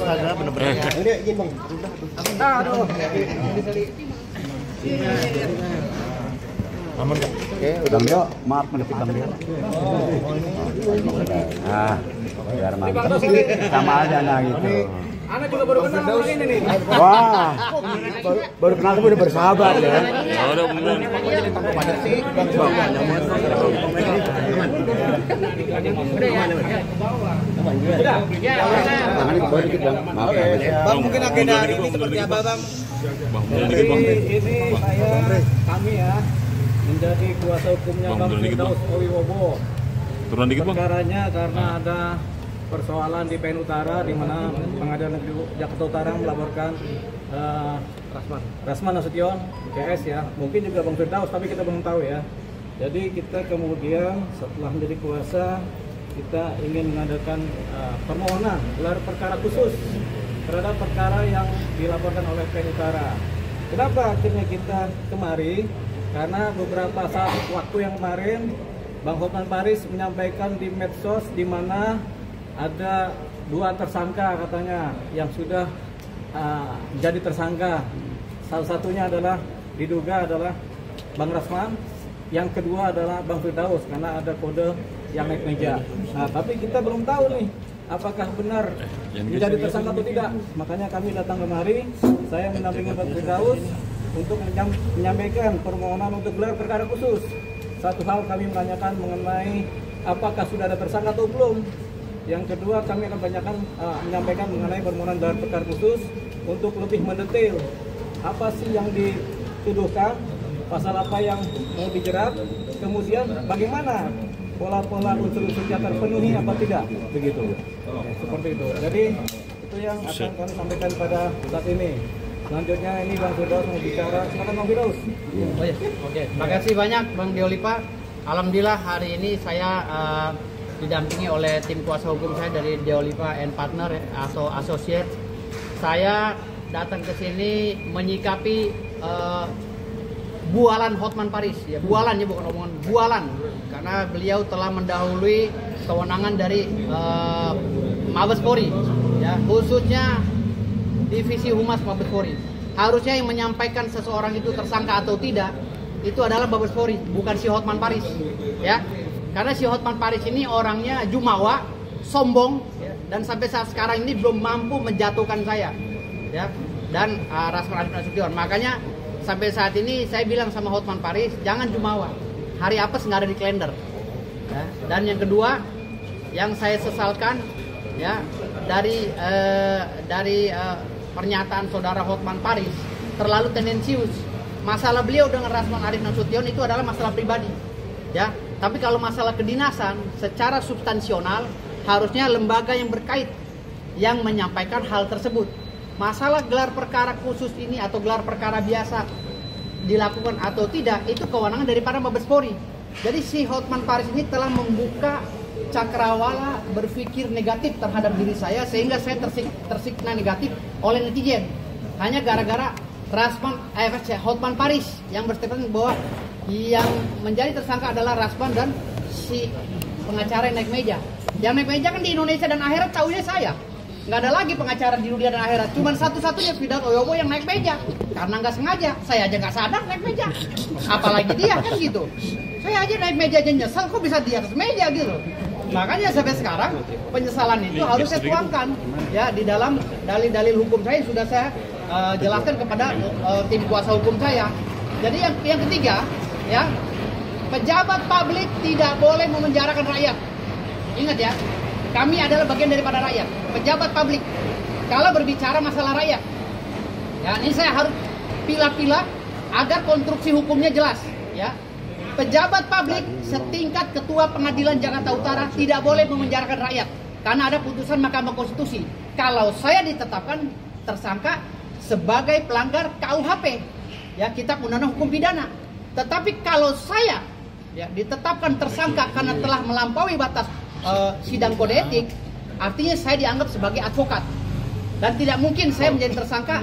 ada bener-bener. Ini izin bang. Aduh. Aman kan? Oke, udah Dio, maaf menepik Bang Dio. Nah, biar mantap. Sama aja nah gitu. Ana juga baru kenal orang ini nih. Wah, baru kenal tapi udah bersahabat ya. Udah bener. Tangannya ke bawah dikit Bang. Maaf ya. Bang, mungkin agenda hari ini seperti apa bang? Ini kami ya menjadi kuasa hukumnya Bang Firdaus Owiwobo. Turun dikit Bang. Perkaranya karena ada persoalan di PN Utara di mana Pengadilan Negeri Jakarta Utara melaporkan Rasman Nasution CS ya, mungkin juga Bang Firdaus tapi kita belum tahu ya. Jadi kita kemudian setelah menjadi kuasa kita ingin mengadakan permohonan gelar perkara khusus terhadap perkara yang dilaporkan oleh PN Utara. Kenapa akhirnya kita kemari? Karena beberapa saat waktu yang kemarin Bang Hotman Paris menyampaikan di medsos di mana ada 2 tersangka katanya yang sudah jadi tersangka. Salah satunya adalah diduga adalah Bang Rasman, yang kedua adalah Bang Firdaus karena ada kode yang naik meja. Nah, tapi kita belum tahu nih apakah benar menjadi tersangka atau tidak. Makanya kami datang kemari, saya mendampingi Bang Firdaus untuk menyampaikan permohonan untuk gelar perkara khusus. Satu hal kami menanyakan mengenai apakah sudah ada tersangka atau belum. Yang kedua kami akan menyampaikan mengenai permohonan gelar perkara khusus untuk lebih mendetail apa sih yang dituduhkan, pasal apa yang mau dijerat, kemudian bagaimana pola-pola unsur-unsur yang terpenuhi apa tidak, begitu. Seperti itu. Jadi itu yang akan kami sampaikan pada saat ini. Selanjutnya ini Bang Firdaus mau bicara. Silakan Bang Firdaus. Oh ya. Oke. Terima kasih banyak Bang Diolipa. Alhamdulillah hari ini saya didampingi oleh tim kuasa hukum saya dari Diolipa and Partner atau Associate. Saya datang ke sini menyikapi bualan Hotman Paris ya, bualan ya, bukan omongan, bualan, karena beliau telah mendahului kewenangan dari Mabes Polri ya, khususnya Divisi Humas Mabes Polri. Harusnya yang menyampaikan seseorang itu tersangka atau tidak itu adalah Mabes Polri, bukan si Hotman Paris ya. Karena si Hotman Paris ini orangnya jumawa, sombong, ya, dan sampai saat sekarang ini belum mampu menjatuhkan saya, ya, dan Rasman Nasution. Makanya sampai saat ini saya bilang sama Hotman Paris, jangan jumawa. Hari apes nggak ada di kalender. Ya. Dan yang kedua, yang saya sesalkan, ya, dari pernyataan saudara Hotman Paris terlalu tendensius. Masalah beliau dengan Rasman Arif Nasution itu adalah masalah pribadi, ya. Tapi kalau masalah kedinasan, secara substansional harusnya lembaga yang berkait yang menyampaikan hal tersebut. Masalah gelar perkara khusus ini atau gelar perkara biasa dilakukan atau tidak, itu kewenangan daripada Mabes Polri. Jadi si Hotman Paris ini telah membuka cakrawala berpikir negatif terhadap diri saya, sehingga saya tersikna negatif oleh netizen. Hanya gara-gara Hotman Paris yang berstatement bahwa yang menjadi tersangka adalah Rasman dan si pengacara yang naik meja. Yang naik meja kan di Indonesia dan akhirat tahunya saya. Nggak ada lagi pengacara di dunia dan akhirat. Cuman satu-satunya Firdaus Owiwobo yang naik meja. Karena nggak sengaja. Saya aja nggak sadar naik meja. Apalagi dia kan gitu. Saya aja naik meja aja nyesel kok bisa di atas meja gitu. Makanya sampai sekarang penyesalan itu harus saya tuangkan ya di dalam dalil-dalil hukum saya sudah saya jelaskan kepada tim kuasa hukum saya. Jadi yang ketiga, ya, pejabat publik tidak boleh memenjarakan rakyat. Ingat ya, kami adalah bagian daripada rakyat. Pejabat publik kalau berbicara masalah rakyat, ya, ini saya harus pilah-pilah agar konstruksi hukumnya jelas, ya. Pejabat publik setingkat ketua pengadilan Jakarta Utara tidak boleh memenjarakan rakyat karena ada putusan Mahkamah Konstitusi. Kalau saya ditetapkan tersangka sebagai pelanggar KUHP, ya, Kitab Undang-Undang Hukum Pidana. Tetapi kalau saya, ya, ditetapkan tersangka karena telah melampaui batas sidang kode etik, artinya saya dianggap sebagai advokat dan tidak mungkin saya menjadi tersangka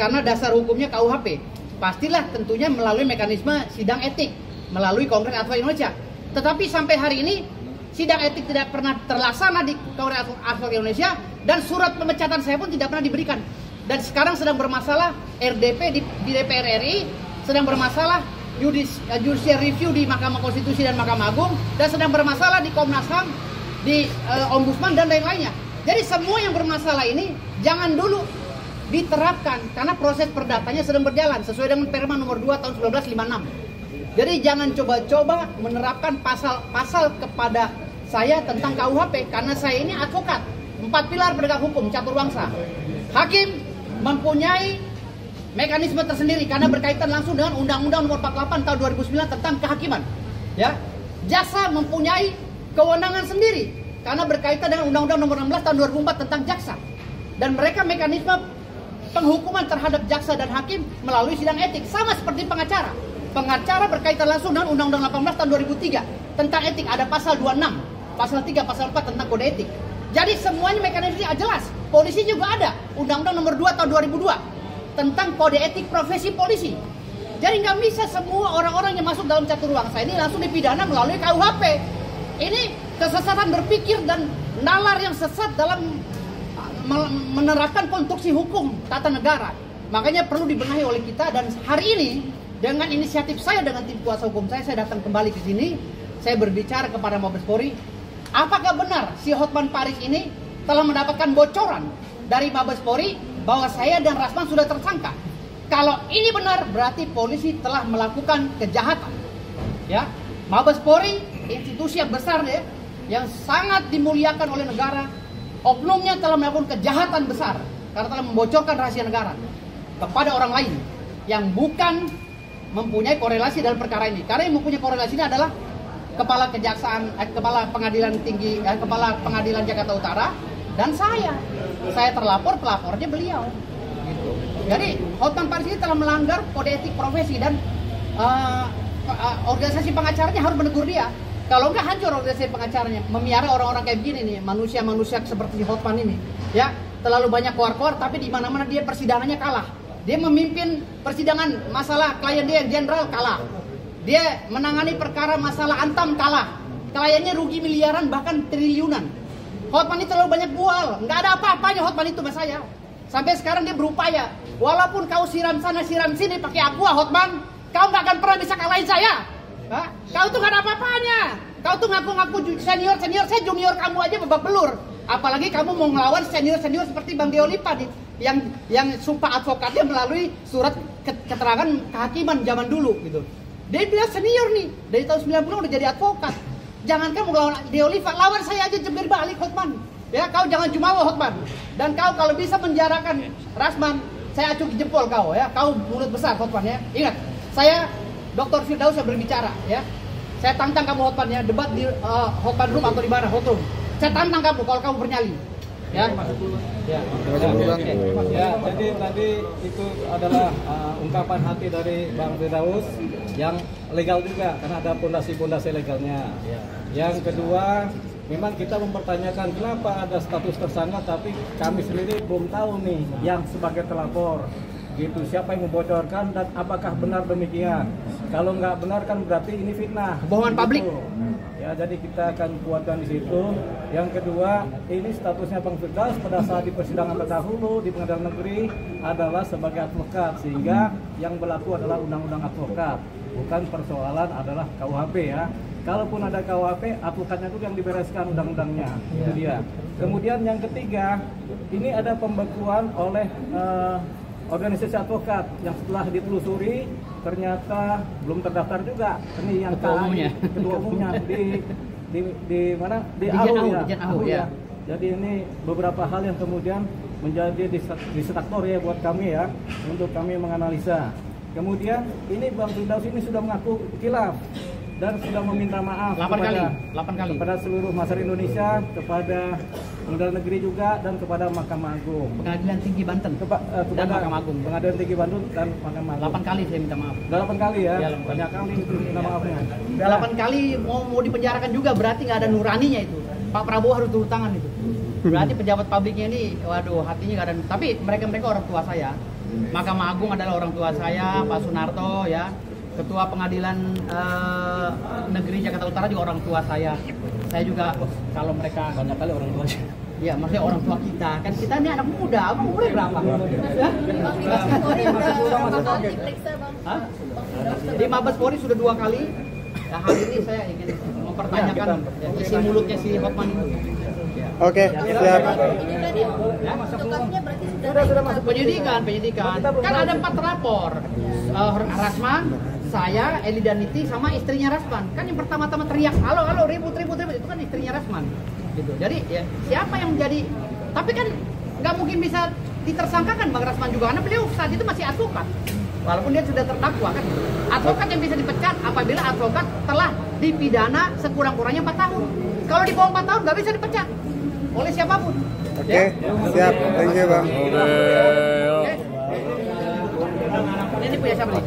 karena dasar hukumnya KUHP. Pastilah tentunya melalui mekanisme sidang etik melalui Kongres Advokat Indonesia. Tetapi sampai hari ini sidang etik tidak pernah terlaksana di Kongres Advokat Indonesia Dan surat pemecatan saya pun tidak pernah diberikan. Dan sekarang sedang bermasalah RDP di DPR RI, sedang bermasalah judicial review di Mahkamah Konstitusi dan Mahkamah Agung, dan sedang bermasalah di Komnas HAM, di Ombudsman dan lain-lainnya. Jadi semua yang bermasalah ini jangan dulu diterapkan karena proses perdatanya sedang berjalan sesuai dengan Perma nomor 2 tahun 1956. Jadi jangan coba-coba menerapkan pasal-pasal kepada saya tentang KUHP karena saya ini advokat. 4 pilar penegak hukum catur bangsa. Hakim mempunyai mekanisme tersendiri karena berkaitan langsung dengan Undang-Undang Nomor 48 tahun 2009 tentang kehakiman. Ya, jaksa mempunyai kewenangan sendiri karena berkaitan dengan Undang-Undang Nomor 16 tahun 2004 tentang jaksa. Dan mereka mekanisme penghukuman terhadap jaksa dan hakim melalui sidang etik sama seperti pengacara. Pengacara berkaitan langsung dengan Undang-Undang 18 tahun 2003 tentang etik, ada pasal 26, pasal 3, pasal 4 tentang kode etik. Jadi semuanya mekanismenya jelas. Polisi juga ada Undang-Undang Nomor 2 tahun 2002 tentang kode etik profesi polisi. Jadi nggak bisa semua orang-orang yang masuk dalam catur bangsa ini langsung dipidana melalui KUHP. Ini kesesatan berpikir dan nalar yang sesat dalam menerapkan konstruksi hukum tata negara. Makanya perlu dibenahi oleh kita, dan hari ini dengan inisiatif saya dengan tim kuasa hukum saya datang kembali ke sini. Saya berbicara kepada Mabes Polri, apakah benar si Hotman Paris ini telah mendapatkan bocoran dari Mabes Polri bahwa saya dan Rasman sudah tersangka. Kalau ini benar berarti polisi telah melakukan kejahatan. Ya, Mabes Polri institusi yang besar ya, yang sangat dimuliakan oleh negara, oknumnya telah melakukan kejahatan besar karena telah membocorkan rahasia negara kepada orang lain yang bukan mempunyai korelasi dalam perkara ini. Karena yang mempunyai korelasi ini adalah kepala kejaksaan, kepala pengadilan tinggi, kepala pengadilan Jakarta Utara dan saya. Saya terlapor, pelapornya beliau. Gitu. Jadi Hotman Paris ini telah melanggar kode etik profesi dan organisasi pengacaranya harus menegur dia. Kalau enggak hancur organisasi pengacaranya. Memiara orang-orang kayak begini nih, manusia-manusia seperti Hotman ini, ya terlalu banyak keluar-keluar, tapi di mana-mana dia persidangannya kalah. Dia memimpin persidangan masalah klien dia yang jenderal kalah. Dia menangani perkara masalah Antam kalah. Kliennya rugi miliaran bahkan triliunan. Hotman ini terlalu banyak bual. Nggak ada apa-apanya Hotman itu sama saya. Sampai sekarang dia berupaya. Walaupun kau siram sana siram sini pakai aqua Hotman, kau nggak akan pernah bisa kalahin saya. Hah? Kau tuh nggak ada apa-apanya. Kau tuh ngaku-ngaku senior, saya junior kamu aja babak belur. Apalagi kamu mau ngelawan senior seperti Bang Deo Lipa yang sumpah advokatnya melalui surat keterangan kehakiman zaman dulu gitu. Dia bilang senior nih, dari tahun 90 udah jadi advokat. Jangankan mau lawan Deo Lipa, lawan saya aja jebir balik Hotman. Ya, kau jangan jumawa Hotman. Dan kau kalau bisa menjarakan Rasman, saya acungi jempol kau ya. Kau mulut besar Hotman ya. Ingat, saya Dr. Firdaus yang berbicara ya. Saya tantang kamu Hotman ya, debat di Hotman Room atau di mana Hot Room. Saya tantang kamu kalau kamu bernyali. Ya. Ya. Jadi tadi itu adalah ungkapan hati dari Bang Firdaus yang legal juga karena ada pondasi-pondasi legalnya. Yang kedua, memang kita mempertanyakan kenapa ada status tersangka tapi kami sendiri belum tahu nih yang sebagai telapor. Gitu, siapa yang membocorkan dan apakah benar demikian? Kalau nggak benar kan berarti ini fitnah, bohongan publik. Ya, jadi kita akan kuatkan di situ. Yang kedua, ini statusnya Bang Firdaus pada saat di persidangan terdahulu di Pengadilan Negeri adalah sebagai advokat, sehingga yang berlaku adalah Undang-Undang Advokat, bukan persoalan adalah KUHP ya. Kalaupun ada KUHP, advokatnya itu yang dibereskan undang-undangnya, itu dia. Kemudian yang ketiga, ini ada pembekuan oleh organisasi advokat yang setelah ditelusuri ternyata belum terdaftar juga. Ini yang ketua umumnya di mana di AU ya. Jadi ini beberapa hal yang kemudian menjadi distaktor ya buat kami ya untuk kami menganalisa. Kemudian ini Bang Firdaus ini sudah mengaku khilaf dan sudah meminta maaf 8 kali kepada seluruh masyarakat Indonesia, kepada Pengadilan Negeri juga dan kepada Mahkamah Agung. Pengadilan Tinggi Banten dan Mahkamah Agung. Pengadilan Tinggi Banten dan Mahkamah Agung. 8 kali saya minta maaf. 8 kali ya? Banyak kali itu minta maafnya. 8 kali mau dipenjarakan juga berarti nggak ada nuraninya itu. Pak Prabowo harus turun tangan itu. Berarti pejabat publiknya ini, waduh hatinya nggak ada. Tapi mereka orang tua saya. Mahkamah Agung adalah orang tua saya, Pak Sunarto ya. Ketua Pengadilan Negeri Jakarta Utara juga orang tua saya. Saya juga kalau mereka banyak kali orang tua. Ya, maksudnya orang tua kita. Kan kita ini anak muda, abang umurnya berapa? Ya? Hah? Di Mabes Polri sudah 2 kali. Nah, hari ini saya ingin mempertanyakan isi mulutnya si Hotman itu. Oke, siap. Sudah masuk penyidikan. Kan ada 4 rapor. Rasman, saya, Eli Daniti, sama istrinya Rasman. Kan yang pertama-tama teriak, halo, ribut, itu kan istrinya Rasman. Gitu. Jadi ya siapa yang menjadi? Tapi kan nggak mungkin bisa ditersangkakan Bang Rasman juga, karena beliau saat itu masih advokat. Walaupun dia sudah terdakwa kan. Advokat yang bisa dipecat apabila advokat telah dipidana sekurang-kurangnya 4 tahun. Kalau di bawah 4 tahun nggak bisa dipecat oleh siapapun. Oke, siap. Thank you, Bang. Oke. Ini punya siapa nih?